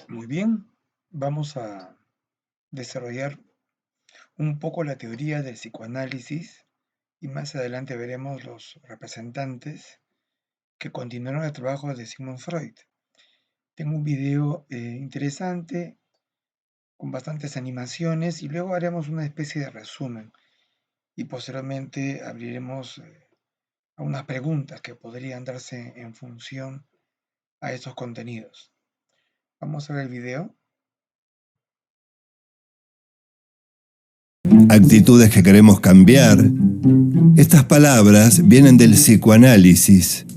Muy bien, vamos a desarrollar un poco la teoría del psicoanálisis y más adelante veremos los representantes que continuaron el trabajo de Sigmund Freud. Tengo un video interesante con bastantes animaciones y luego haremos una especie de resumen y posteriormente abriremos a unas preguntas que podrían darse en función a esos contenidos. Vamos a ver el video. Actitudes que queremos cambiar. Estas palabras vienen del psicoanálisis.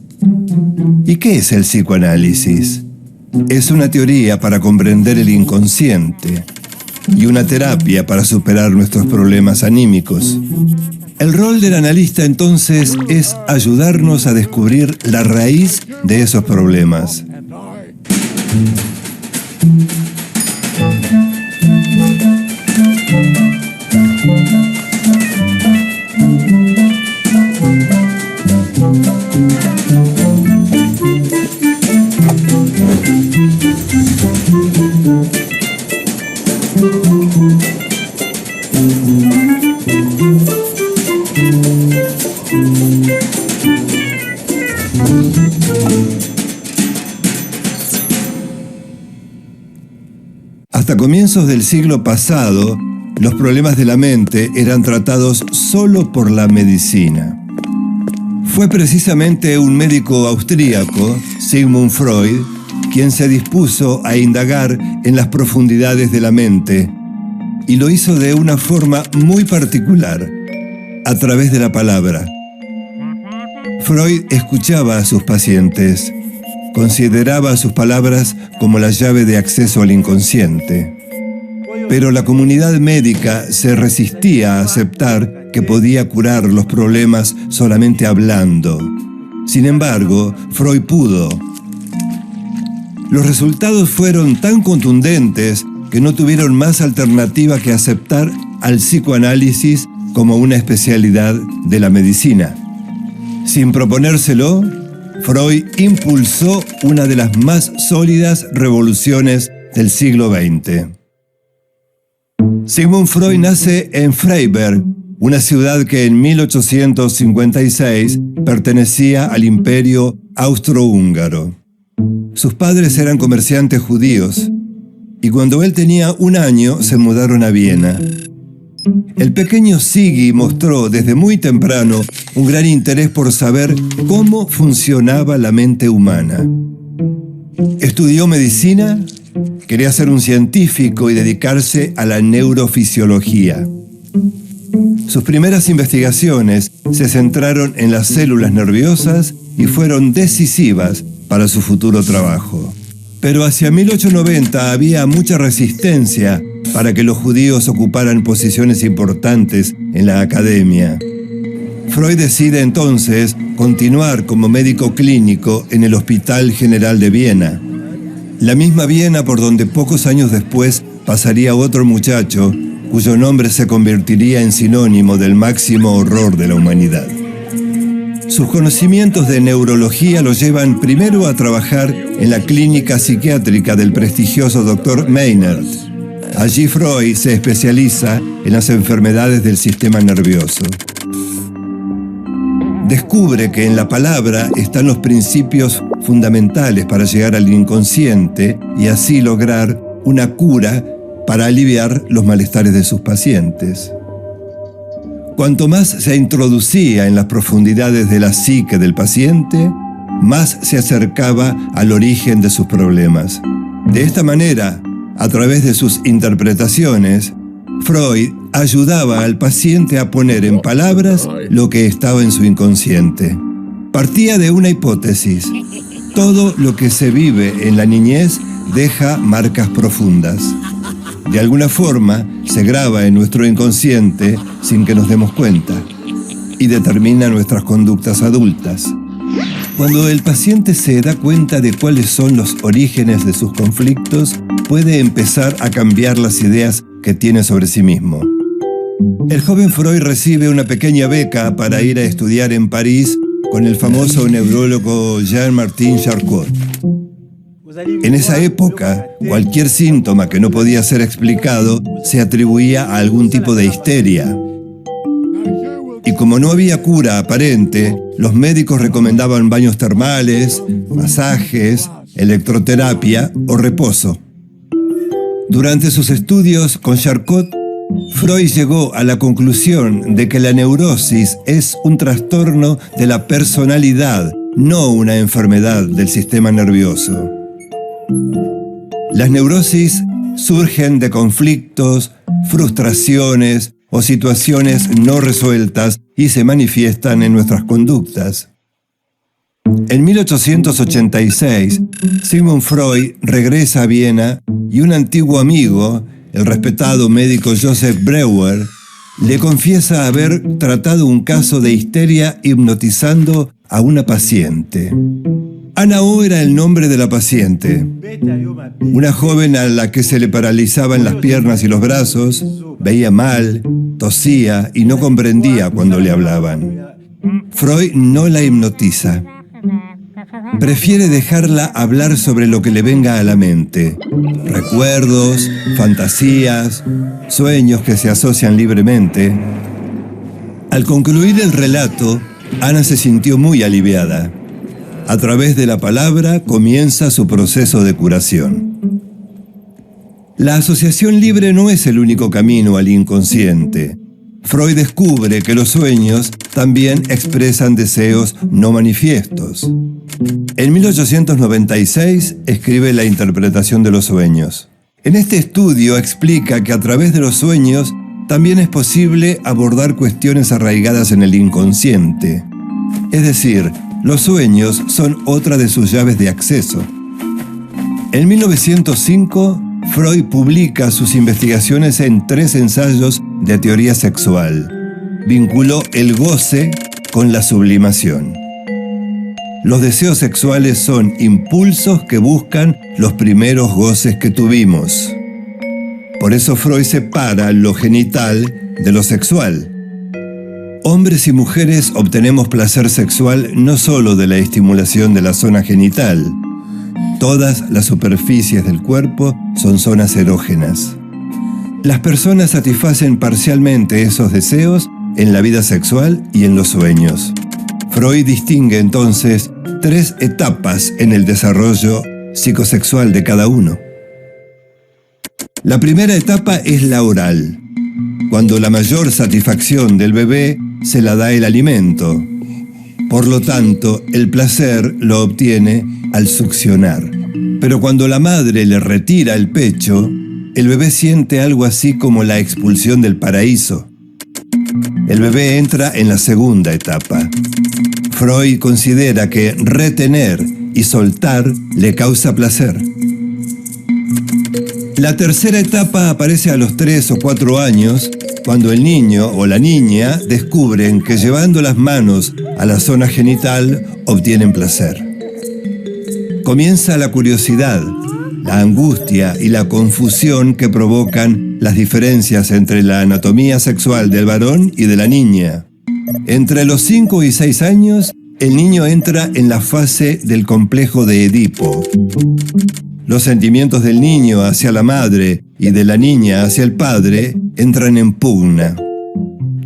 ¿Y qué es el psicoanálisis? Es una teoría para comprender el inconsciente y una terapia para superar nuestros problemas anímicos. El rol del analista entonces es ayudarnos a descubrir la raíz de esos problemas. Hasta comienzos del siglo pasado, los problemas de la mente eran tratados solo por la medicina. Fue precisamente un médico austríaco, Sigmund Freud, quien se dispuso a indagar en las profundidades de la mente, y lo hizo de una forma muy particular, a través de la palabra. Freud escuchaba a sus pacientes, consideraba sus palabras como la llave de acceso al inconsciente. Pero la comunidad médica se resistía a aceptar que podía curar los problemas solamente hablando. Sin embargo, Freud pudo. Los resultados fueron tan contundentes que no tuvieron más alternativa que aceptar al psicoanálisis como una especialidad de la medicina. Sin proponérselo, Freud impulsó una de las más sólidas revoluciones del siglo XX. Sigmund Freud nace en Freiberg, una ciudad que en 1856 pertenecía al Imperio Austrohúngaro. Sus padres eran comerciantes judíos y cuando él tenía 1 año se mudaron a Viena. El pequeño Siggy mostró desde muy temprano un gran interés por saber cómo funcionaba la mente humana. Estudió medicina, quería ser un científico y dedicarse a la neurofisiología. Sus primeras investigaciones se centraron en las células nerviosas y fueron decisivas para su futuro trabajo. Pero hacia 1890 había mucha resistencia para que los judíos ocuparan posiciones importantes en la academia. Freud decide entonces continuar como médico clínico en el Hospital General de Viena. La misma Viena por donde pocos años después pasaría otro muchacho cuyo nombre se convertiría en sinónimo del máximo horror de la humanidad. Sus conocimientos de neurología lo llevan primero a trabajar en la clínica psiquiátrica del prestigioso Dr. Meinert. Allí Freud se especializa en las enfermedades del sistema nervioso. Descubre que en la palabra están los principios fundamentales para llegar al inconsciente y así lograr una cura para aliviar los malestares de sus pacientes. Cuanto más se introducía en las profundidades de la psique del paciente, más se acercaba al origen de sus problemas. De esta manera, a través de sus interpretaciones, Freud ayudaba al paciente a poner en palabras lo que estaba en su inconsciente. Partía de una hipótesis: todo lo que se vive en la niñez deja marcas profundas. De alguna forma, se graba en nuestro inconsciente sin que nos demos cuenta y determina nuestras conductas adultas. Cuando el paciente se da cuenta de cuáles son los orígenes de sus conflictos, puede empezar a cambiar las ideas que tiene sobre sí mismo. El joven Freud recibe una pequeña beca para ir a estudiar en París con el famoso neurólogo Jean-Martin Charcot. En esa época, cualquier síntoma que no podía ser explicado se atribuía a algún tipo de histeria. Y como no había cura aparente, los médicos recomendaban baños termales, masajes, electroterapia o reposo. Durante sus estudios con Charcot, Freud llegó a la conclusión de que la neurosis es un trastorno de la personalidad, no una enfermedad del sistema nervioso. Las neurosis surgen de conflictos, frustraciones o situaciones no resueltas y se manifiestan en nuestras conductas. En 1886, Sigmund Freud regresa a Viena y un antiguo amigo, el respetado médico Joseph Breuer, le confiesa haber tratado un caso de histeria hipnotizando a una paciente. Ana O era el nombre de la paciente, una joven a la que se le paralizaban las piernas y los brazos, veía mal, tosía y no comprendía cuando le hablaban. Freud no la hipnotiza. Prefiere dejarla hablar sobre lo que le venga a la mente. Recuerdos, fantasías, sueños que se asocian libremente. Al concluir el relato, Ana se sintió muy aliviada. A través de la palabra comienza su proceso de curación. La asociación libre no es el único camino al inconsciente. Freud descubre que los sueños también expresan deseos no manifiestos. En 1896 escribe La interpretación de los sueños. En este estudio explica que a través de los sueños también es posible abordar cuestiones arraigadas en el inconsciente. Es decir, los sueños son otra de sus llaves de acceso. En 1905, Freud publica sus investigaciones en 3 ensayos de teoría sexual. Vinculó el goce con la sublimación. Los deseos sexuales son impulsos que buscan los primeros goces que tuvimos. Por eso Freud separa lo genital de lo sexual. Hombres y mujeres obtenemos placer sexual no solo de la estimulación de la zona genital. Todas las superficies del cuerpo son zonas erógenas. Las personas satisfacen parcialmente esos deseos en la vida sexual y en los sueños. Freud distingue entonces 3 etapas en el desarrollo psicosexual de cada uno. La primera etapa es la oral, cuando la mayor satisfacción del bebé se la da el alimento. Por lo tanto, el placer lo obtiene al succionar. Pero cuando la madre le retira el pecho, el bebé siente algo así como la expulsión del paraíso. El bebé entra en la segunda etapa. Freud considera que retener y soltar le causa placer. La tercera etapa aparece a los 3 o 4 años, cuando el niño o la niña descubren que llevando las manos a la zona genital obtienen placer. Comienza la curiosidad, la angustia y la confusión que provocan las diferencias entre la anatomía sexual del varón y de la niña. Entre los 5 y 6 años, el niño entra en la fase del complejo de Edipo. Los sentimientos del niño hacia la madre y de la niña hacia el padre entran en pugna.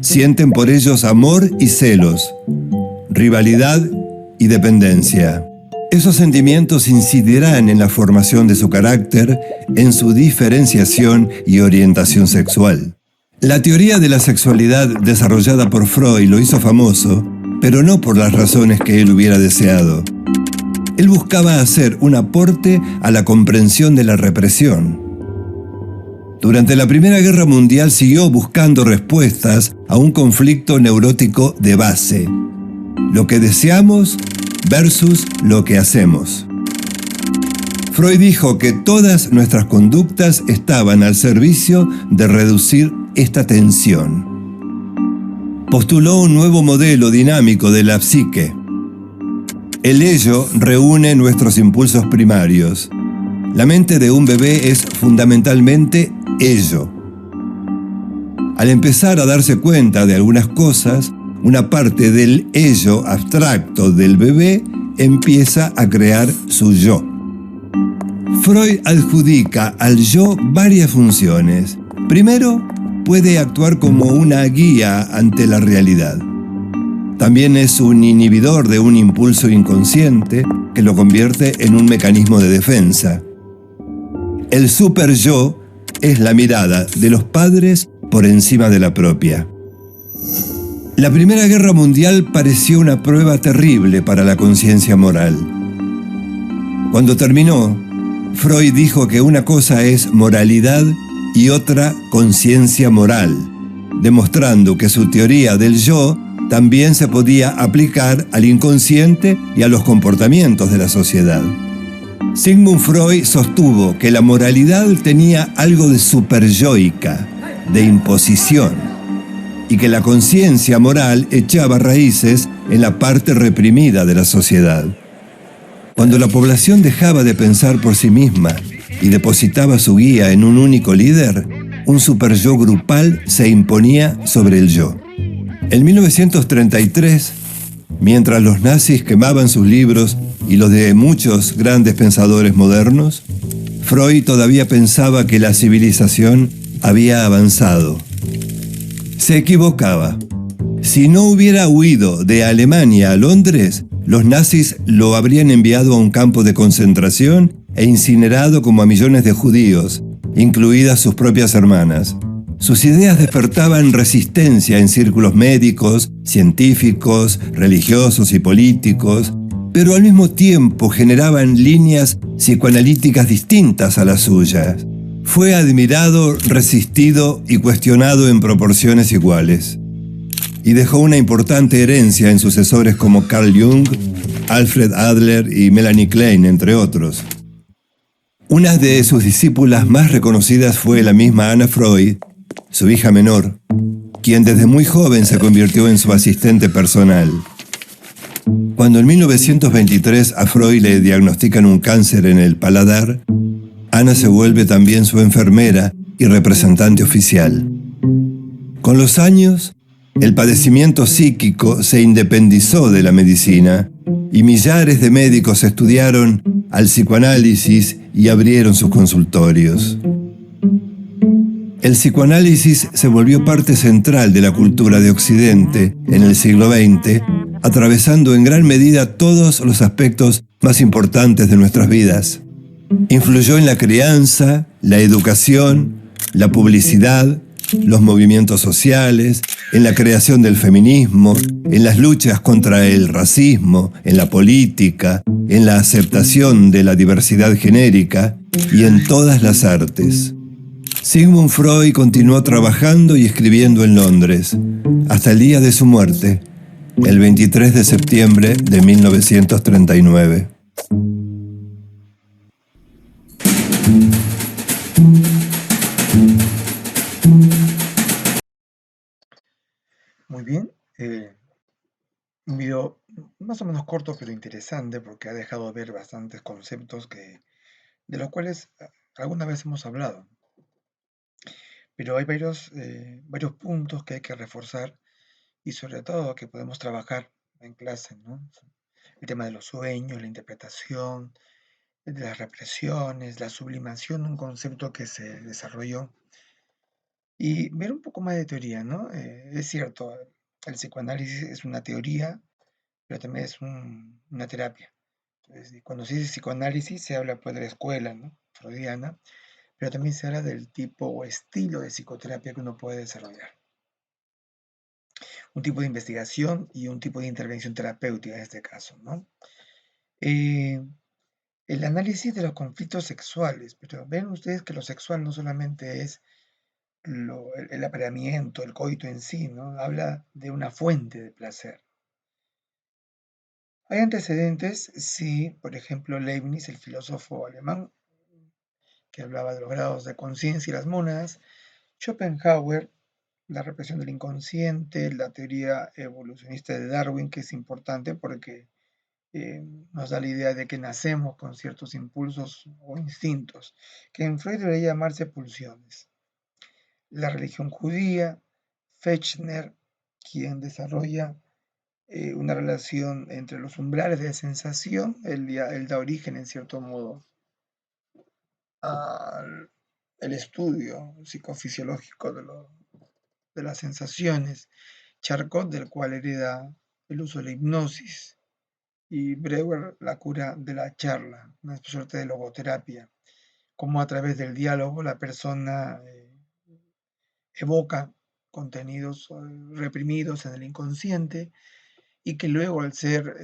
Sienten por ellos amor y celos, rivalidad y dependencia. Esos sentimientos incidirán en la formación de su carácter, en su diferenciación y orientación sexual. La teoría de la sexualidad desarrollada por Freud lo hizo famoso, pero no por las razones que él hubiera deseado. Él buscaba hacer un aporte a la comprensión de la represión. Durante la Primera Guerra Mundial siguió buscando respuestas a un conflicto neurótico de base: lo que deseamos versus lo que hacemos. Freud dijo que todas nuestras conductas estaban al servicio de reducir esta tensión. Postuló un nuevo modelo dinámico de la psique. El ello reúne nuestros impulsos primarios. La mente de un bebé es fundamentalmente ello. Al empezar a darse cuenta de algunas cosas, una parte del ello abstracto del bebé empieza a crear su yo. Freud adjudica al yo varias funciones. Primero, puede actuar como una guía ante la realidad. También es un inhibidor de un impulso inconsciente que lo convierte en un mecanismo de defensa. El super-yo es la mirada de los padres por encima de la propia. La Primera Guerra Mundial pareció una prueba terrible para la conciencia moral. Cuando terminó, Freud dijo que una cosa es moralidad y otra conciencia moral, demostrando que su teoría del yo también se podía aplicar al inconsciente y a los comportamientos de la sociedad. Sigmund Freud sostuvo que la moralidad tenía algo de superyoica, de imposición, y que la conciencia moral echaba raíces en la parte reprimida de la sociedad. Cuando la población dejaba de pensar por sí misma y depositaba su guía en un único líder, un superyo grupal se imponía sobre el yo. En 1933, mientras los nazis quemaban sus libros y los de muchos grandes pensadores modernos, Freud todavía pensaba que la civilización había avanzado. Se equivocaba. Si no hubiera huido de Alemania a Londres, los nazis lo habrían enviado a un campo de concentración e incinerado como a millones de judíos, incluidas sus propias hermanas. Sus ideas despertaban resistencia en círculos médicos, científicos, religiosos y políticos, pero al mismo tiempo generaban líneas psicoanalíticas distintas a las suyas. Fue admirado, resistido y cuestionado en proporciones iguales. Y dejó una importante herencia en sucesores como Carl Jung, Alfred Adler y Melanie Klein, entre otros. Una de sus discípulas más reconocidas fue la misma Anna Freud, su hija menor, quien desde muy joven se convirtió en su asistente personal. Cuando en 1923 a Freud le diagnostican un cáncer en el paladar, Ana se vuelve también su enfermera y representante oficial. Con los años, el padecimiento psíquico se independizó de la medicina y millares de médicos estudiaron al psicoanálisis y abrieron sus consultorios. El psicoanálisis se volvió parte central de la cultura de Occidente en el siglo XX, atravesando en gran medida todos los aspectos más importantes de nuestras vidas. Influyó en la crianza, la educación, la publicidad, los movimientos sociales, en la creación del feminismo, en las luchas contra el racismo, en la política, en la aceptación de la diversidad genérica y en todas las artes. Sigmund Freud continuó trabajando y escribiendo en Londres, hasta el día de su muerte, el 23 de septiembre de 1939. Muy bien, un video más o menos corto pero interesante porque ha dejado ver bastantes conceptos de los cuales alguna vez hemos hablado. Pero hay varios puntos que hay que reforzar y sobre todo que podemos trabajar en clase, ¿no? El tema de los sueños, la interpretación, de las represiones, la sublimación, un concepto que se desarrolló y ver un poco más de teoría, ¿no? Es cierto, el psicoanálisis es una teoría, pero también es una terapia. Entonces, y cuando se dice psicoanálisis, se habla pues de la escuela, ¿no? Freudiana, pero también se habla del tipo o estilo de psicoterapia que uno puede desarrollar. Un tipo de investigación y un tipo de intervención terapéutica en este caso, ¿no? Eh, el análisis de los conflictos sexuales, pero ven ustedes que lo sexual no solamente es el apareamiento, el coito en sí, ¿no? Habla de una fuente de placer. Hay antecedentes, sí, por ejemplo, Leibniz, el filósofo alemán, que hablaba de los grados de conciencia y las mónadas, Schopenhauer, la represión del inconsciente, la teoría evolucionista de Darwin, que es importante porque nos da la idea de que nacemos con ciertos impulsos o instintos, que en Freud debería llamarse pulsiones. La religión judía, Fechner, quien desarrolla una relación entre los umbrales de sensación, él da origen en cierto modo al el estudio psicofisiológico de las sensaciones, Charcot, del cual hereda el uso de la hipnosis, y Breuer, la cura de la charla, una suerte de logoterapia, como a través del diálogo la persona evoca contenidos reprimidos en el inconsciente y que luego al ser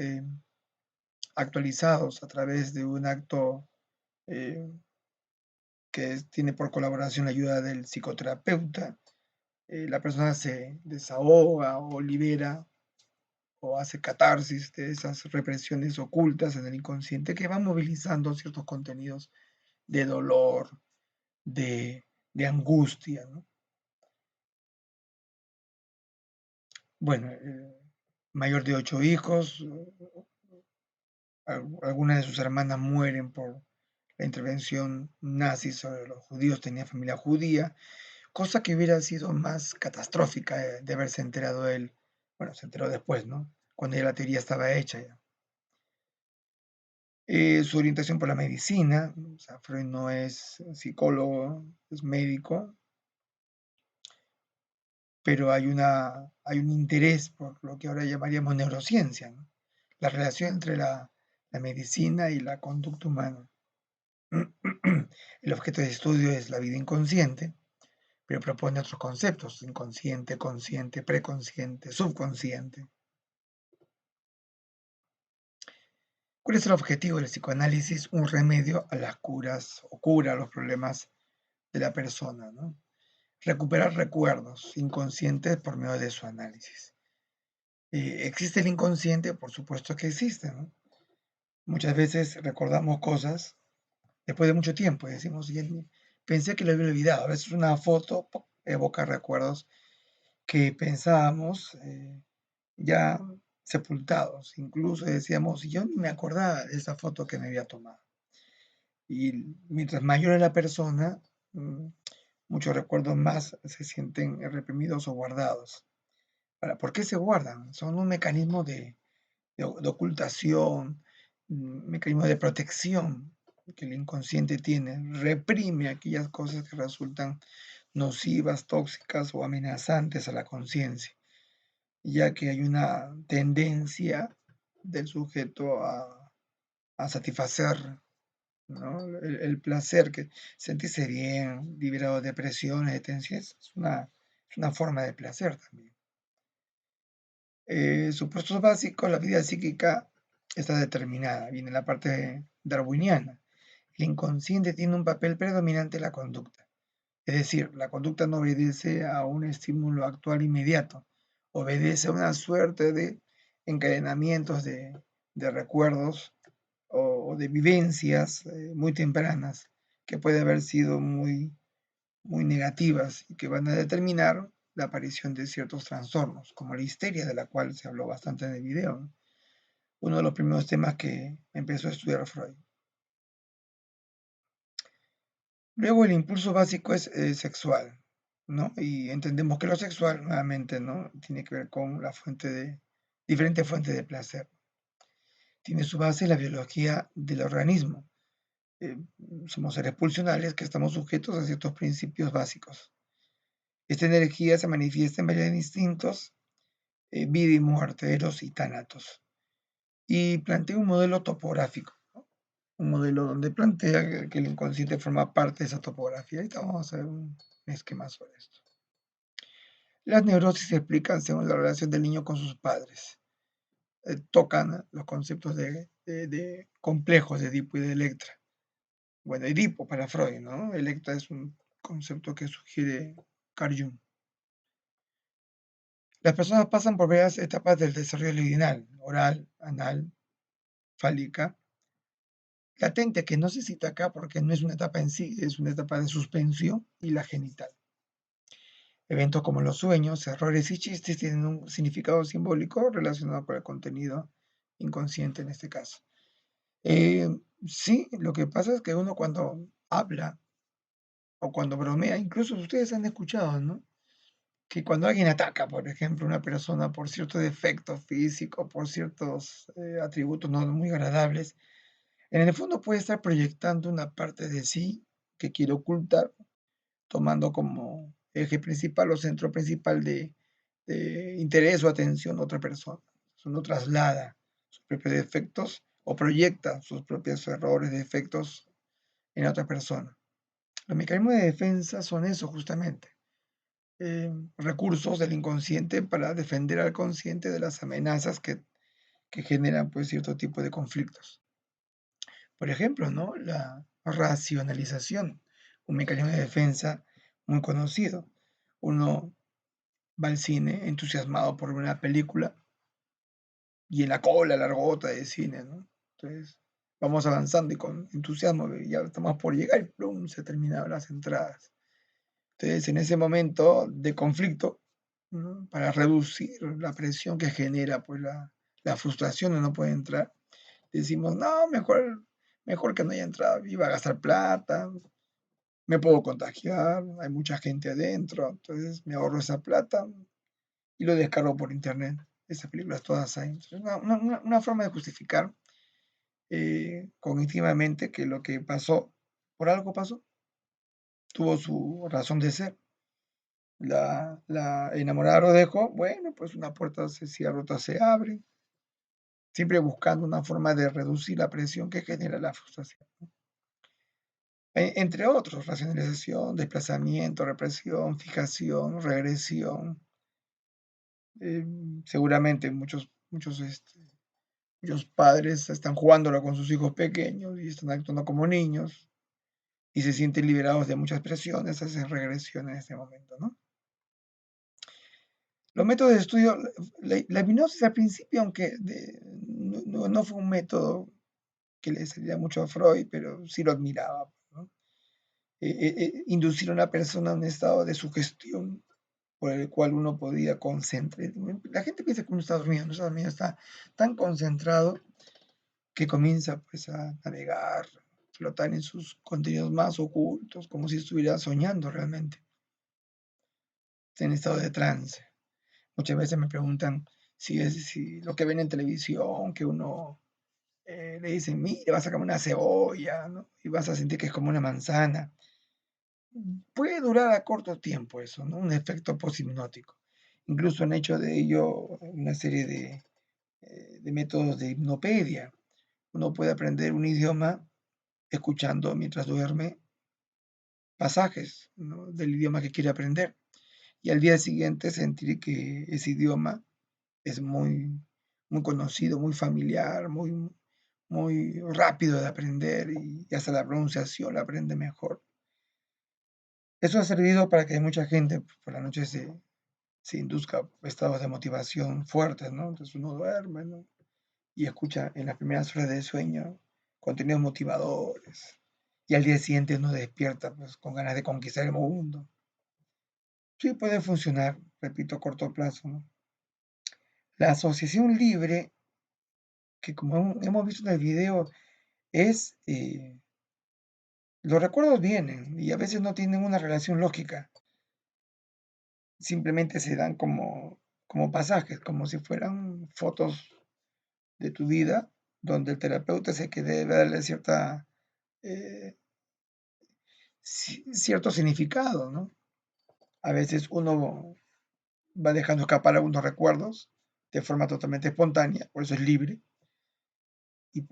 actualizados a través de un acto eh, que tiene por colaboración la ayuda del psicoterapeuta, la persona se desahoga o libera o hace catarsis de esas represiones ocultas en el inconsciente que van movilizando ciertos contenidos de dolor, de angustia, ¿no? Bueno, mayor de 8 hijos, algunas de sus hermanas mueren por la intervención nazi sobre los judíos, tenía familia judía, cosa que hubiera sido más catastrófica de haberse enterado él. Bueno, se enteró después, ¿no? Cuando ya la teoría estaba hecha ya. Su orientación por la medicina, o sea, Freud no es psicólogo, es médico, pero hay un interés por lo que ahora llamaríamos neurociencia, ¿no? La relación entre la medicina y la conducta humana. El objeto de estudio es la vida inconsciente, pero propone otros conceptos: inconsciente, consciente, preconsciente, subconsciente. ¿Cuál es el objetivo del psicoanálisis? Un remedio a las curas o cura a los problemas de la persona, ¿no? Recuperar recuerdos inconscientes por medio de su análisis. ¿Existe el inconsciente? Por supuesto que existe, ¿no? Muchas veces recordamos cosas después de mucho tiempo y decimos, pensé que lo había olvidado. A veces una foto evoca recuerdos que pensábamos ya sepultados. Incluso decíamos, yo ni me acordaba de esa foto que me había tomado. Y mientras mayor es la persona, muchos recuerdos más se sienten reprimidos o guardados. Ahora, ¿por qué se guardan? Son un mecanismo de ocultación, un mecanismo de protección que el inconsciente tiene. Reprime aquellas cosas que resultan nocivas, tóxicas o amenazantes a la conciencia, ya que hay una tendencia del sujeto a satisfacer, ¿no? El placer, que sentirse bien, liberado de depresiones, de tensiones, es una forma de placer también. Supuestos básicos, la vida psíquica está determinada, viene la parte darwiniana. El inconsciente tiene un papel predominante en la conducta. Es decir, la conducta no obedece a un estímulo actual inmediato, obedece a una suerte de encadenamientos de recuerdos o de vivencias muy tempranas que pueden haber sido muy negativas y que van a determinar la aparición de ciertos trastornos, como la histeria, de la cual se habló bastante en el video, ¿no? Uno de los primeros temas que empezó a estudiar Freud. Luego el impulso básico es sexual, ¿no? Y entendemos que lo sexual, nuevamente, ¿no? Tiene que ver con diferentes fuentes de placer. Tiene su base en la biología del organismo. Eh, Somos seres pulsionales que estamos sujetos a ciertos principios básicos. Esta energía se manifiesta en varios instintos, vida y muerte, eros y tánatos. Y plantea un modelo topográfico, ¿no? Un modelo donde plantea que el inconsciente forma parte de esa topografía. Ahorita vamos a ver un esquema sobre esto. Las neurosis se explican según la relación del niño con sus padres. Tocan los conceptos de complejos de Edipo y de Electra. Bueno, Edipo para Freud, ¿no? Electra es un concepto que sugiere Carl Jung. Las personas pasan por varias etapas del desarrollo libidinal: oral, anal, fálica, latente, que no se cita acá porque no es una etapa en sí, es una etapa de suspensión, y la genital. Eventos como los sueños, errores y chistes tienen un significado simbólico relacionado con el contenido inconsciente en este caso. Sí, lo que pasa es que uno cuando habla o cuando bromea, incluso ustedes han escuchado, ¿no? Que cuando alguien ataca, por ejemplo, a una persona por cierto defecto físico, por ciertos atributos no muy agradables, en el fondo puede estar proyectando una parte de sí que quiere ocultar, tomando como eje principal o centro principal de interés o atención a otra persona. Uno traslada sus propios defectos o proyecta sus propios errores, defectos en otra persona. Los mecanismos de defensa son eso justamente, recursos del inconsciente para defender al consciente de las amenazas que generan pues cierto tipo de conflictos. Por ejemplo, ¿no? La racionalización, un mecanismo de defensa muy conocido. Uno va al cine entusiasmado por una película y en la cola largota de cine, ¿no? Entonces, vamos avanzando y con entusiasmo ya estamos por llegar y ¡plum! Se terminaron las entradas. Entonces, en ese momento de conflicto, ¿no? Para reducir la presión que genera pues la frustración de no poder entrar, decimos, no, mejor que no haya entrado, iba a gastar plata, me puedo contagiar, hay mucha gente adentro, entonces me ahorro esa plata y lo descargo por internet. Esas películas todas hay. Una forma de justificar cognitivamente que lo que pasó, por algo pasó, tuvo su razón de ser. La enamorada lo dejó, bueno, pues una puerta se cierra, otra se abre, siempre buscando una forma de reducir la presión que genera la frustración. Entre otros, racionalización, desplazamiento, represión, fijación, regresión. Seguramente muchos padres están jugándolo con sus hijos pequeños y están actuando como niños y se sienten liberados de muchas presiones, hacen regresión en este momento, ¿no? Los métodos de estudio, la hipnosis al principio, aunque no fue un método que le salía mucho a Freud, pero sí lo admiraba, ¿no? Inducir a una persona a un estado de sugestión por el cual uno podía concentrar. La gente piensa que uno está dormido, está tan concentrado que comienza pues a navegar, flotar en sus contenidos más ocultos, como si estuviera soñando realmente, en estado de trance. Muchas veces me preguntan si lo que ven en televisión, que uno le dicen, mire, vas a comer una cebolla, ¿no? Y vas a sentir que es como una manzana. Puede durar a corto tiempo eso, ¿no? Un efecto poshipnótico. Incluso han hecho de ello una serie de métodos de hipnopedia. Uno puede aprender un idioma escuchando mientras duerme pasajes, ¿no? Del idioma que quiere aprender y al día siguiente sentir que ese idioma es muy conocido, muy familiar, muy rápido de aprender y hasta la pronunciación la aprende mejor. Eso ha servido para que mucha gente pues, por la noche se induzca estados de motivación fuertes, ¿no? Entonces uno duerme, ¿no? Y escucha en las primeras horas del sueño contenidos motivadores. Y al día siguiente uno despierta pues, con ganas de conquistar el mundo. Sí puede funcionar, repito, a corto plazo, ¿no? La asociación libre, que como hemos visto en el video, es, los recuerdos vienen y a veces no tienen una relación lógica, simplemente se dan como pasajes, como si fueran fotos de tu vida, donde el terapeuta es el que debe darle eh, cierto significado, ¿no? A veces uno va dejando escapar algunos recuerdos de forma totalmente espontánea, por eso es libre. Y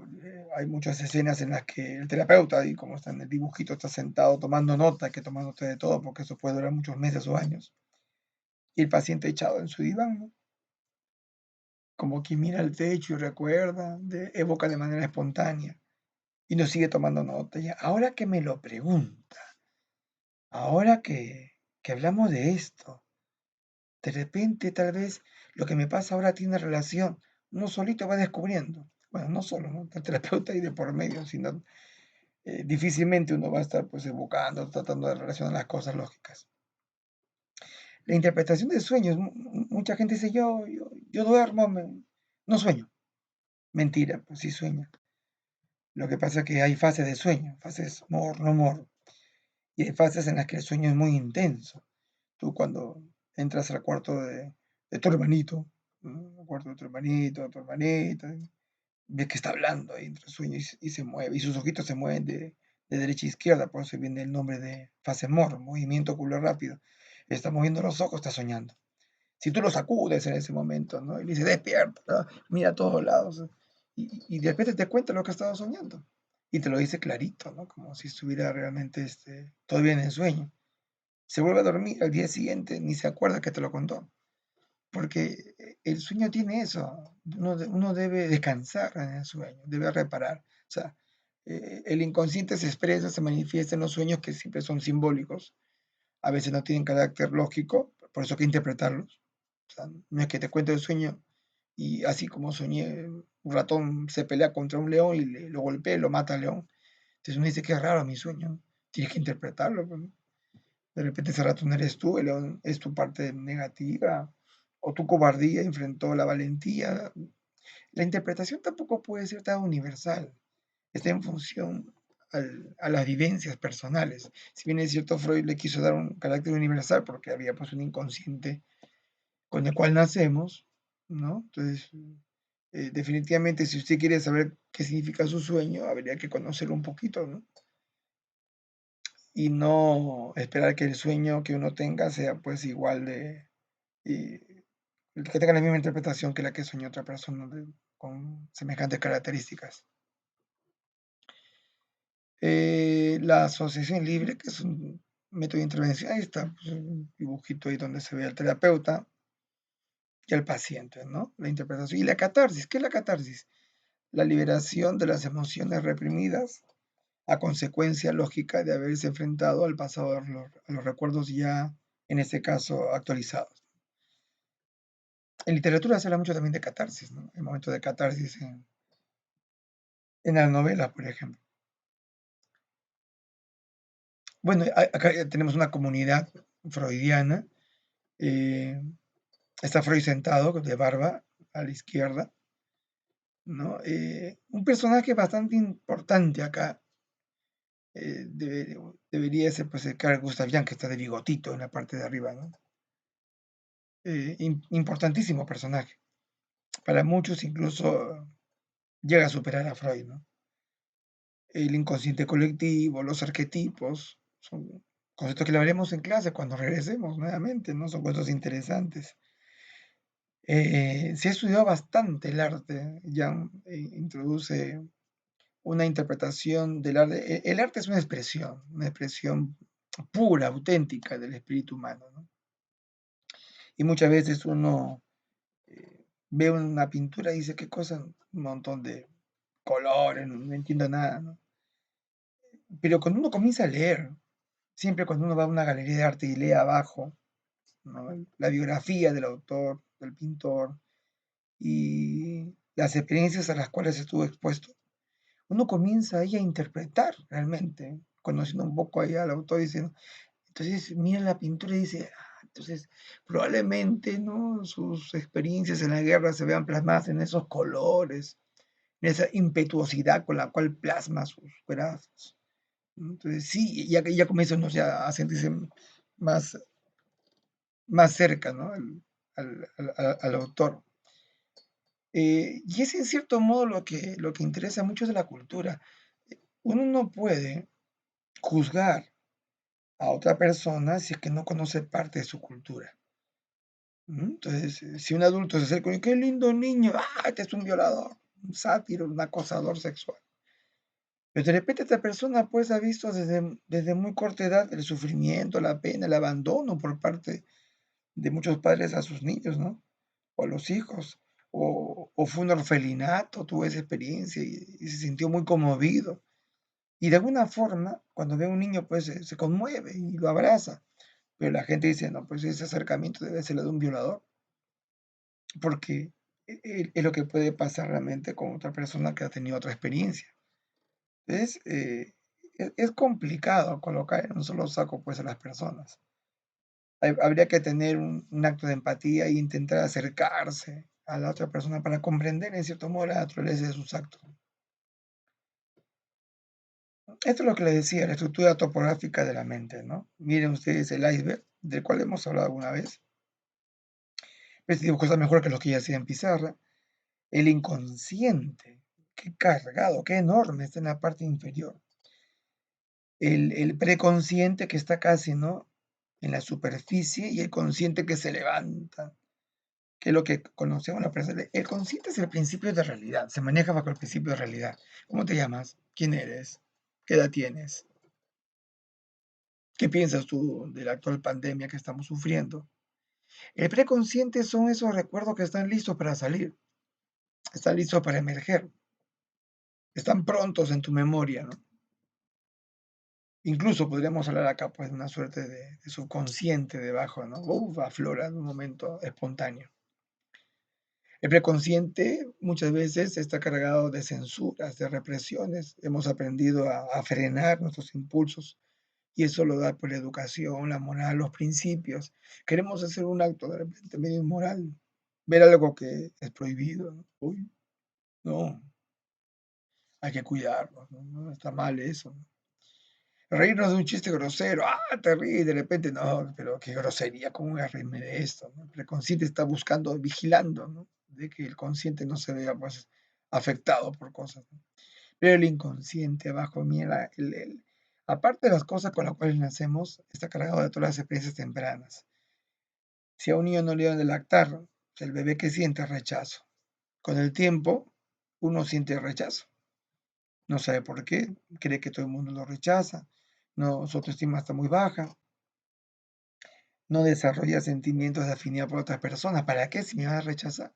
hay muchas escenas en las que el terapeuta, y como está en el dibujito, está sentado tomando nota, que toma nota de todo, porque eso puede durar muchos meses o años. Y el paciente echado en su diván, ¿no? Como que mira el techo y recuerda, evoca de manera espontánea y nos sigue tomando nota. Y ahora que me lo pregunta, ahora que hablamos de esto, de repente tal vez lo que me pasa ahora tiene relación, uno solito va descubriendo. Bueno, no solo, ¿no? El terapeuta ahí de por medio, sino difícilmente uno va a estar pues evocando, tratando de relacionar las cosas lógicas. La interpretación de sueños, mucha gente dice, yo duermo, no sueño. Mentira, pues sí sueña. Lo que pasa es que hay fases de sueño, fases mor, no mor, y hay fases en las que el sueño es muy intenso. Tú cuando entras al cuarto de tu hermanito, ¿no? Al cuarto de tu hermanito, de tu hermanita, ves que está hablando ahí entre el sueño y se mueve, y sus ojitos se mueven de derecha a izquierda, por eso viene el nombre de fase MOR, movimiento ocular rápido. Está moviendo los ojos, está soñando. Si tú lo sacudes en ese momento, ¿no? Y le dices, despierta, ¿no? Mira a todos lados, y de repente te cuenta lo que ha estado soñando. Y te lo dice clarito, ¿no? Como si estuviera realmente todavía en el sueño. Se vuelve a dormir al día siguiente, ni se acuerda que te lo contó. Porque el sueño tiene eso. Uno debe descansar en el sueño, debe reparar. O sea, el inconsciente se expresa, se manifiesta en los sueños que siempre son simbólicos. A veces no tienen carácter lógico, por eso hay que interpretarlos. O sea, no es que te cuente el sueño y así como soñé, un ratón se pelea contra un león y lo golpea y lo mata al león. Entonces uno dice que es raro mi sueño. Tienes que interpretarlo, pues, ¿no? De repente ese ratón eres tú, el león es tu parte negativa, o tu cobardía enfrentó la valentía. La interpretación tampoco puede ser tan universal, está en función a las vivencias personales. Si bien es cierto, Freud le quiso dar un carácter universal porque había pues un inconsciente con el cual nacemos, ¿no? Entonces, definitivamente, si usted quiere saber qué significa su sueño, habría que conocerlo un poquito, ¿no? Y no esperar que el sueño que uno tenga sea pues igual y que tenga la misma interpretación que la que soñó otra persona con semejantes características. La asociación libre, que es un método de intervención, ahí está, pues, un dibujito ahí donde se ve al terapeuta y al paciente, ¿no? La interpretación. Y la catarsis, ¿qué es la catarsis? La liberación de las emociones reprimidas a consecuencia lógica de haberse enfrentado al pasado, a los recuerdos ya, en este caso, actualizados. En literatura se habla mucho también de catarsis, ¿no? El momento de catarsis en las novelas, por ejemplo. Bueno, acá ya tenemos una comunidad freudiana. eh, Está Freud sentado de barba a la izquierda, ¿no? Un personaje bastante importante acá debería ser pues el Carl Gustav Jung, que está de bigotito en la parte de arriba, ¿no? Importantísimo personaje. Para muchos incluso llega a superar a Freud, ¿no? El inconsciente colectivo, los arquetipos, son conceptos que le veremos en clase cuando regresemos nuevamente, ¿no? Son cosas interesantes. Se ha estudiado bastante el arte, ya introduce una interpretación del arte. El arte es una expresión pura, auténtica del espíritu humano, ¿no? Y muchas veces uno ve una pintura y dice, qué cosa, un montón de colores, no entiendo nada, ¿no? Pero cuando uno comienza a leer, siempre cuando uno va a una galería de arte y lee abajo, ¿no? La biografía del autor, del pintor y las experiencias a las cuales estuvo expuesto, uno comienza ahí a interpretar realmente, conociendo un poco ahí al autor, diciendo, entonces mira la pintura y dice, entonces probablemente, ¿no? Sus experiencias en la guerra se vean plasmadas en esos colores, en esa impetuosidad con la cual plasma sus brazos. Entonces sí, ya comienza uno ya a sentirse más, más cerca, ¿no? Al autor. Y es en cierto modo lo que interesa mucho de la cultura. Uno no puede juzgar a otra persona si es que no conoce parte de su cultura. Entonces, si un adulto se acerca y qué lindo niño, este es un violador, un sátiro, un acosador sexual. Pero de repente esta persona pues ha visto desde muy corta edad el sufrimiento, la pena, el abandono por parte de muchos padres a sus niños, ¿no? O a los hijos. O fue un orfelinato, tuvo esa experiencia y se sintió muy conmovido. Y de alguna forma, cuando ve a un niño, pues se conmueve y lo abraza. Pero la gente dice, no, pues ese acercamiento debe ser el de un violador, porque es lo que puede pasar realmente con otra persona que ha tenido otra experiencia. Entonces, es complicado colocar en un solo saco pues a las personas. Habría que tener un acto de empatía e intentar acercarse a la otra persona para comprender en cierto modo la naturaleza de sus actos. Esto es lo que les decía, la estructura topográfica de la mente, ¿no? Miren ustedes el iceberg, del cual hemos hablado alguna vez. Este dibujo está mejor que los que ya hacía en pizarra. El inconsciente, qué cargado, qué enorme, está en la parte inferior. el preconsciente que está casi, ¿no?, en la superficie, y el consciente que se levanta, que es lo que conocemos la persona. El consciente es el principio de realidad, se maneja bajo el principio de realidad. ¿Cómo te llamas? ¿Quién eres? ¿Qué edad tienes? ¿Qué piensas tú de la actual pandemia que estamos sufriendo? El preconsciente son esos recuerdos que están listos para salir, están listos para emerger, están prontos en tu memoria, ¿no? Incluso podríamos hablar acá, pues, de una suerte de subconsciente debajo, ¿no? Aflora en un momento espontáneo. El preconsciente muchas veces está cargado de censuras, de represiones. Hemos aprendido a frenar nuestros impulsos y eso lo da por la educación, la moral, los principios. Queremos hacer un acto de repente medio inmoral, ver algo que es prohibido, ¿no? Uy, no, hay que cuidarnos, ¿no? No está mal eso, ¿no? Reírnos de un chiste grosero, te ríes de repente, no, pero qué grosería, ¿cómo voy a reírme de esto? ¿No? El preconsciente está buscando, vigilando, ¿no? De que el consciente no se vea, pues, afectado por cosas, ¿no? Pero el inconsciente, abajo, mira, aparte de las cosas con las cuales nacemos, está cargado de todas las experiencias tempranas. Si a un niño no le dieron de lactar, el bebé que siente rechazo. Con el tiempo, uno siente rechazo. No sabe por qué, cree que todo el mundo lo rechaza, no, su autoestima está muy baja, no desarrolla sentimientos de afinidad por otras personas. ¿Para qué si me vas a rechazar?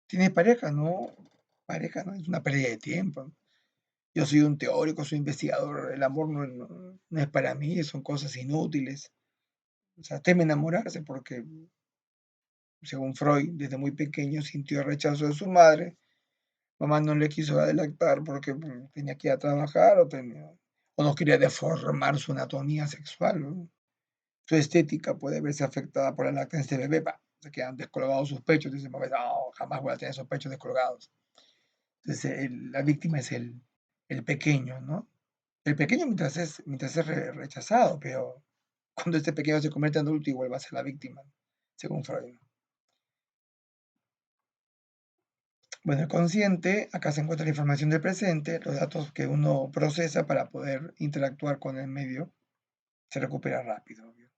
¿Tienes pareja? No, pareja no, es una pérdida de tiempo, ¿no? Yo soy un teórico, soy investigador, el amor no es para mí, son cosas inútiles. O sea, teme enamorarse porque, según Freud, desde muy pequeño sintió el rechazo de su madre. Mamá no le quiso dar de lactar porque tenía que ir a trabajar o no quería deformar su anatomía sexual, ¿no? Su estética puede verse afectada por la lactancia de bebé, se quedan descolgados sus pechos, dice mamá, no, jamás voy a tener esos pechos descolgados. Entonces, la víctima es el pequeño, ¿no? El pequeño mientras es rechazado, pero cuando este pequeño se convierte en adulto igual va a ser la víctima, según Freud, ¿no? Bueno, el consciente, acá se encuentra la información del presente, los datos que uno procesa para poder interactuar con el medio, se recupera rápido. Obvio.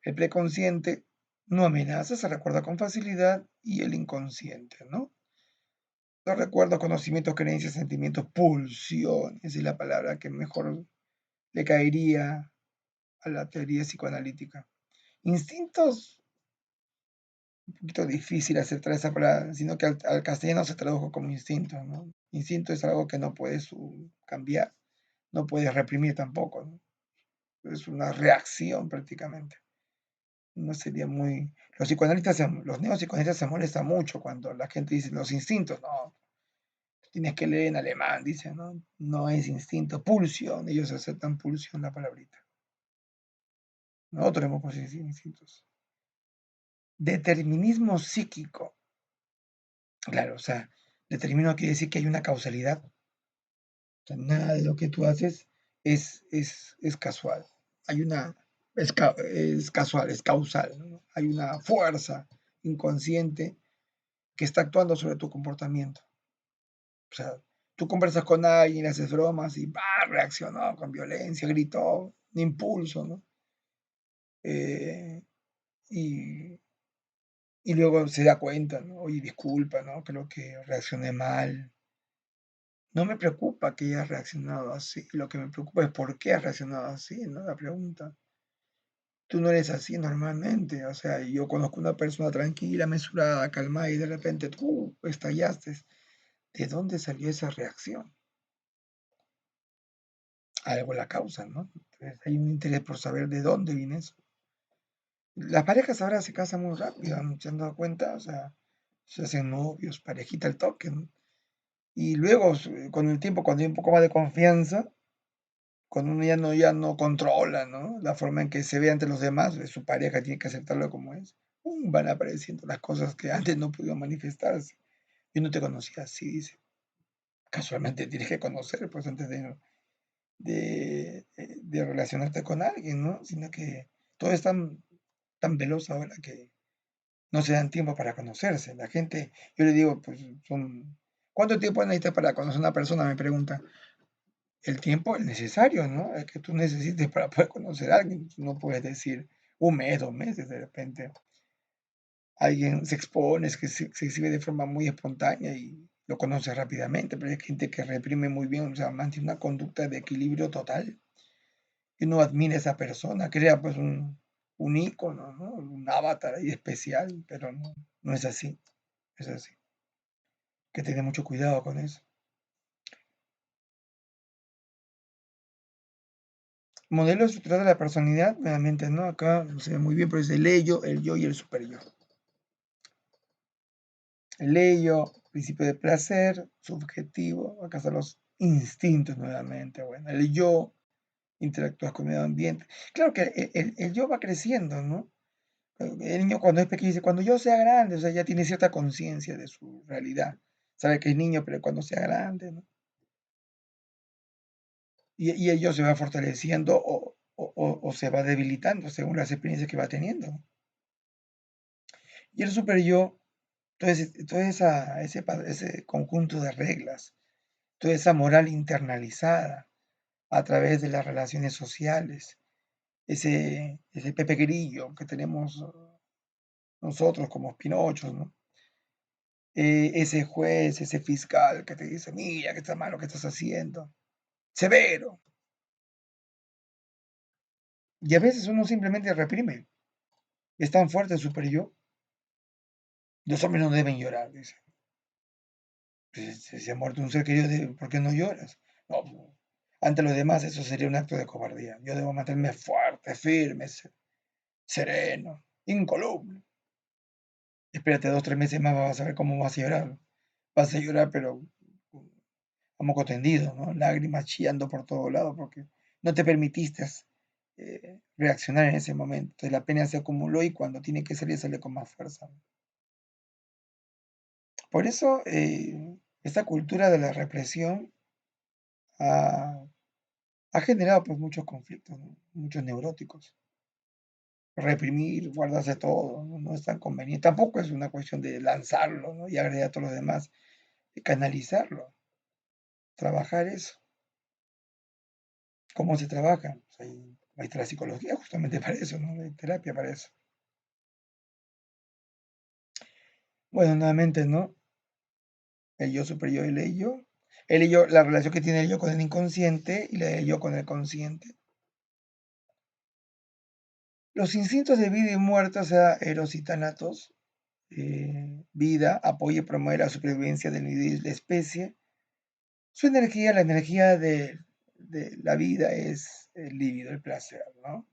El preconsciente no amenaza, se recuerda con facilidad, y el inconsciente, ¿no? Los recuerdos, conocimientos, creencias, sentimientos, pulsiones, es la palabra que mejor le caería a la teoría psicoanalítica. Instintos, un poquito difícil aceptar esa palabra, sino que al castellano se tradujo como instinto, ¿no? Instinto es algo que no puedes cambiar, no puedes reprimir tampoco, ¿no? Es una reacción prácticamente. No sería muy... los neopsicoanalistas se molestan mucho cuando la gente dice los instintos, no, tienes que leer en alemán, dicen, ¿no? No es instinto, pulsión, ellos aceptan pulsión la palabrita. Nosotros hemos puesto instintos. Determinismo psíquico. Claro, o sea, determinismo quiere decir que hay una causalidad. O sea, nada de lo que tú haces es casual. Hay una, es casual, es causal, ¿no? Hay una fuerza inconsciente que está actuando sobre tu comportamiento. O sea, tú conversas con alguien, le haces bromas y reaccionó con violencia, gritó, un impulso, ¿no? Eh, y, y luego se da cuenta, ¿no? Oye, disculpa, ¿no? Creo que reaccioné mal. No me preocupa que hayas reaccionado así, lo que me preocupa es por qué has reaccionado así, ¿no? La pregunta. Tú no eres así normalmente, o sea, yo conozco una persona tranquila, mesurada, calmada y de repente tú estallaste. ¿De dónde salió esa reacción? Algo la causa, ¿no? Entonces, hay un interés por saber de dónde viene eso. Las parejas ahora se casan muy rápido, ¿no? ¿Se han dado cuenta? O sea, se hacen novios, parejita al toque, ¿no? Y luego, con el tiempo, cuando hay un poco más de confianza, cuando uno ya no controla, ¿no? La forma en que se ve ante los demás, su pareja tiene que aceptarlo como es. Van apareciendo las cosas que antes no pudieron manifestarse. Yo no te conocía así, dice. Casualmente tienes que conocer, pues, antes de relacionarte con alguien, ¿no? Sino que todo es tan veloz ahora que no se dan tiempo para conocerse. La gente, yo le digo, pues, ¿cuánto tiempo necesitas para conocer a una persona? Me pregunta. el tiempo el necesario, ¿no? El que tú necesites para poder conocer a alguien. No puedes decir un mes, 2 meses, de repente. Alguien se expone, se exhibe de forma muy espontánea y lo conoce rápidamente, pero hay gente que reprime muy bien, o sea, mantiene una conducta de equilibrio total. Y uno admira a esa persona, crea pues un ícono, ¿no? Un avatar ahí especial, pero no, no es así, es así. Hay que tener mucho cuidado con eso. Modelo estructural de la personalidad, nuevamente, ¿no? Acá no se ve muy bien, pero es el ello, el yo y el superyo. El ello, principio de placer, subjetivo, acá están los instintos nuevamente, bueno, el yo, interactúas con el medio ambiente. Claro que el yo va creciendo, ¿no? El niño cuando es pequeño dice, cuando yo sea grande, o sea, ya tiene cierta conciencia de su realidad. Sabe que es niño, pero cuando sea grande, ¿no? Y el yo se va fortaleciendo o se va debilitando según las experiencias que va teniendo. Y el super yo, ese conjunto de reglas, toda esa moral internalizada a través de las relaciones sociales, ese Pepe Grillo que tenemos nosotros como Pinochos, ¿no? Ese juez, ese fiscal que te dice, mira que está mal lo que estás haciendo, severo. Y a veces uno simplemente reprime. Es tan fuerte el super yo. Los hombres no deben llorar, dice. Pues, si se ha muerto un ser querido, ¿por qué no lloras? No, pues, ante los demás eso sería un acto de cobardía. Yo debo mantenerme fuerte, firme, sereno, incoluble. Espérate 2, 3 meses más, vas a ver cómo vas a llorar. Vas a llorar, pero a moco tendido, ¿no? Lágrimas chillando por todo lado, porque no te permitiste reaccionar en ese momento. Entonces, la pena se acumuló y cuando tiene que salir, sale con más fuerza. Por eso, esta cultura de la represión ha, ha generado pues muchos conflictos, ¿no? Muchos neuróticos. Reprimir, guardarse todo, ¿no? No es tan conveniente. Tampoco es una cuestión de lanzarlo, ¿no? Y agredir a todos los demás, de canalizarlo, trabajar eso. ¿Cómo se trabaja? Pues ahí está la psicología justamente para eso, ¿no? Hay terapia para eso. Bueno, nuevamente, ¿no? El yo superior y el ello. El ello, la relación que tiene el yo con el inconsciente y la del yo con el consciente. Los instintos de vida y muerte, o sea, eros y tanatos, vida, apoya y promueve la supervivencia del individuo y la especie. Su energía, la energía de la vida es el líbido, el placer, ¿no?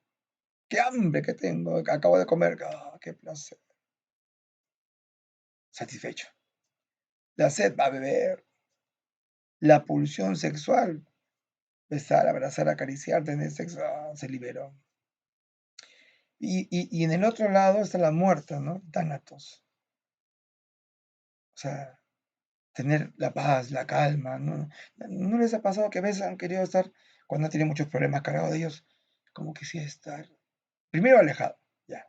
¡Qué hambre que tengo! Acabo de comer, ¡ah, qué placer! Satisfecho. La sed va a beber. La pulsión sexual, besar, abrazar, acariciar, tener sexo, se liberó. Y en el otro lado está la muerte, ¿no? Tánatos. O sea, tener la paz, la calma, ¿no? ¿No les ha pasado que a veces han querido estar, cuando tienen muchos problemas cargados de ellos, como quisiera estar, primero alejado, ya.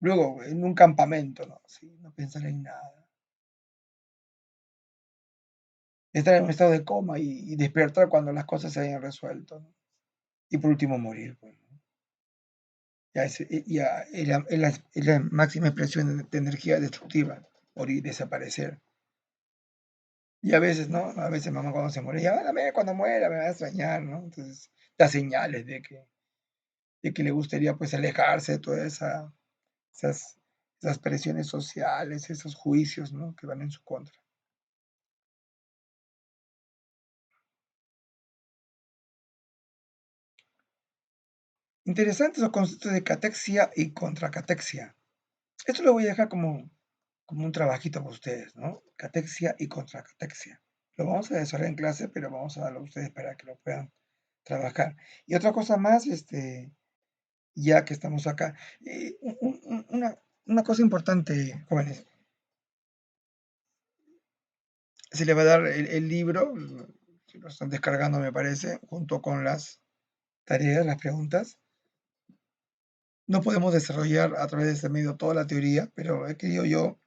Luego en un campamento, ¿no? Sí, no pensar en nada. Estar en un estado de coma y despertar cuando las cosas se hayan resuelto, ¿no? Y por último morir, pues, ¿no? Ya es la máxima expresión de energía destructiva, morir, desaparecer. Y a veces, ¿no? A veces mamá cuando se muere, ya, "Dame, cuando muera me va a extrañar, ¿no?" Entonces, da señales de que le gustaría pues alejarse de todas esas, esas presiones sociales, esos juicios, ¿no? Que van en su contra. Interesantes los conceptos de catexia y contracatexia. Esto lo voy a dejar como un trabajito para ustedes, ¿no? Catexia y contracatexia. Lo vamos a desarrollar en clase, pero vamos a darlo a ustedes para que lo puedan trabajar. Y otra cosa más, ya que estamos acá, una cosa importante, jóvenes, se le va a dar el libro, si lo están descargando me parece, junto con las tareas, las preguntas. No podemos desarrollar a través de este medio toda la teoría, pero he querido yo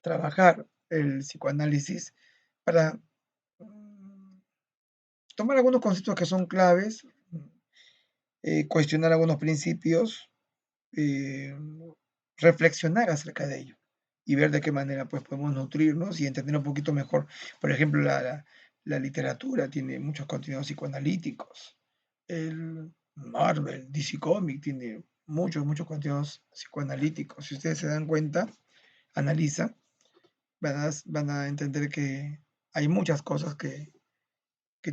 trabajar el psicoanálisis para tomar algunos conceptos que son claves, cuestionar algunos principios, eh, reflexionar acerca de ello y ver de qué manera pues, podemos nutrirnos y entender un poquito mejor. Por ejemplo, la literatura tiene muchos contenidos psicoanalíticos. El Marvel, DC Comics tiene muchos contenidos psicoanalíticos. Si ustedes se dan cuenta, analizan, van a entender que hay muchas cosas que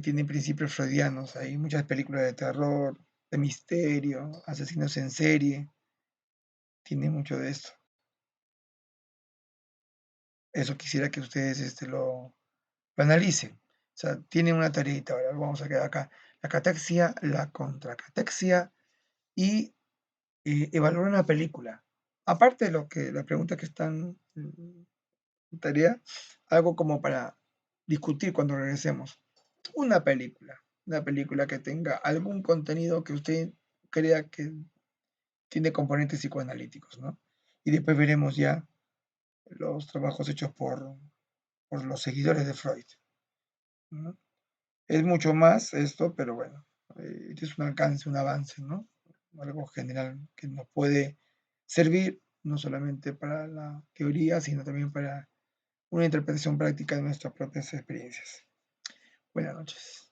tienen principios freudianos. Hay muchas películas de terror, de misterio, asesinos en serie, tiene mucho de esto. Eso quisiera que ustedes lo analicen. O sea, tienen una tareita, ahora vamos a quedar acá. La catexia, la contracatexia y evaluar una película. Aparte de lo que la pregunta que están en tarea, algo como para discutir cuando regresemos. Una película que tenga algún contenido que usted crea que tiene componentes psicoanalíticos, ¿no? Y después veremos ya los trabajos hechos por los seguidores de Freud, ¿no? Es mucho más esto, pero bueno, este es un alcance, un avance, ¿no? Algo general que nos puede servir no solamente para la teoría, sino también para una interpretación práctica de nuestras propias experiencias. Buenas noches.